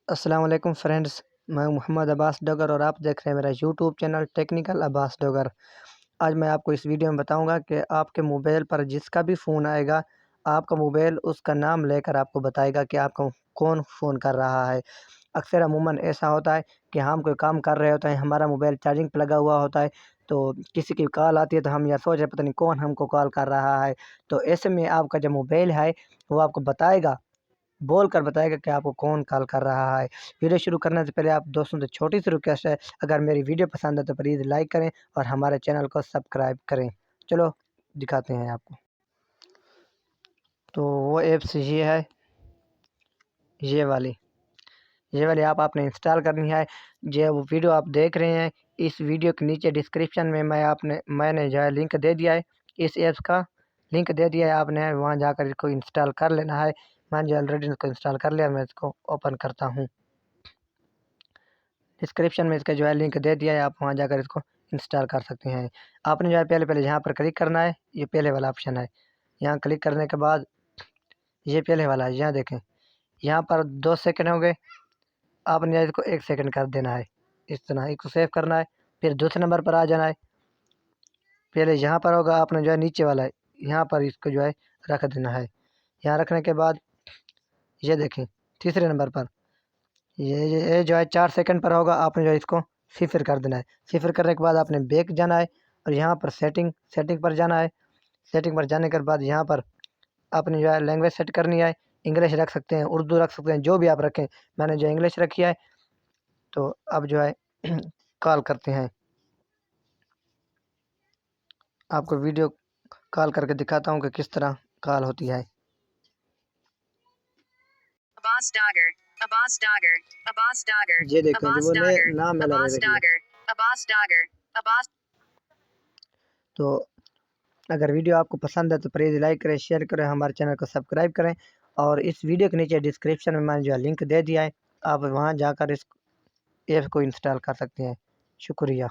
السلام علیکم فرینڈز، میں محمد عباس ڈگر اور آپ دیکھ رہے ہیں میرا یوٹیوب چینل ٹیکنیکل عباس ڈگر۔ آج میں آپ کو اس ویڈیو میں بتاؤں گا کہ آپ کے موبائل پر جس کا بھی فون آئے گا، آپ کا موبائل اس کا نام لے کر آپ کو بتائے گا کہ آپ کو کون فون کر رہا ہے۔ اکثر عموماً ایسا ہوتا ہے کہ ہم کوئی کام کر رہے ہوتے ہیں، ہمارا موبائل چارجنگ پہ لگا ہوا ہوتا ہے، تو کسی کی کال آتی ہے تو ہم یہ سوچ رہے پتہ نہیں کون ہم کو کال کر رہا ہے۔ تو ایسے میں آپ کا جو موبائل ہے وہ آپ کو بتائے گا، بول کر بتائے گا کہ آپ کو کون کال کر رہا ہے۔ ویڈیو شروع کرنے سے پہلے آپ دوستوں سے چھوٹی سی ریکویسٹ ہے، اگر میری ویڈیو پسند ہے تو پلیز لائک کریں اور ہمارے چینل کو سبسکرائب کریں۔ چلو دکھاتے ہیں آپ کو۔ تو وہ ایپس یہ ہے، یہ والی آپ نے انسٹال کرنی ہے۔ جو ویڈیو آپ دیکھ رہے ہیں، اس ویڈیو کے نیچے ڈسکرپشن میں میں نے جو ہے لنک دے دیا ہے، اس ایپس کا لنک دے دیا ہے، آپ نے وہاں جا کر اس کو انسٹال کر لینا ہے۔ میں نے جو آلریڈی اس کو انسٹال کر لیا، میں اس کو اوپن کرتا ہوں۔ ڈسکرپشن میں اس کا جو ہے لنک دے دیا ہے، آپ وہاں جا کر اس کو انسٹال کر سکتے ہیں۔ آپ نے جو ہے پہلے یہاں پر کلک کرنا ہے، یہ پہلے والا آپشن ہے۔ یہاں کلک کرنے کے بعد یہ پہلے والا ہے، یہاں دیکھیں، یہاں پر 2 سیکنڈ ہو گئے، آپ نے اس کو 1 سیکنڈ کر دینا ہے۔ اس طرح اس کو سیو کرنا ہے، پھر دوسرے نمبر پر آ جانا ہے۔ پہلے یہاں پر ہوگا، آپ نے جو ہے نیچے والا ہے، یہاں پر اس کو جو ہے رکھ دینا ہے۔ یہاں رکھنے کے بعد یہ دیکھیں تیسرے نمبر پر یہ جو ہے 4 سیکنڈ پر ہوگا، آپ نے جو ہے اس کو 0 کر دینا ہے۔ 0 کرنے کے بعد آپ نے بیک جانا ہے اور یہاں پر سیٹنگ پر جانا ہے۔ سیٹنگ پر جانے کے بعد یہاں پر آپ نے جو ہے لینگویج سیٹ کرنی ہے، انگلش رکھ سکتے ہیں، اردو رکھ سکتے ہیں، جو بھی آپ رکھیں۔ میں نے جو انگلش رکھی ہے، تو اب جو ہے کال کرتے ہیں۔ آپ کو ویڈیو کال کر کے دکھاتا ہوں کہ کس طرح کال ہوتی ہے۔ یہ دیکھیں جو وہ نام میں لگے تو اگر ویڈیو آپ کو پسند ہے تو پلیز لائک کریں، شیئر کریں، ہمارے چینل کو سبسکرائب کریں، اور اس ویڈیو کے نیچے ڈسکرپشن میں نے جو ہے لنک دے دیا ہے، آپ وہاں جا کر اس ایپ کو انسٹال کر سکتے ہیں۔ شکریہ۔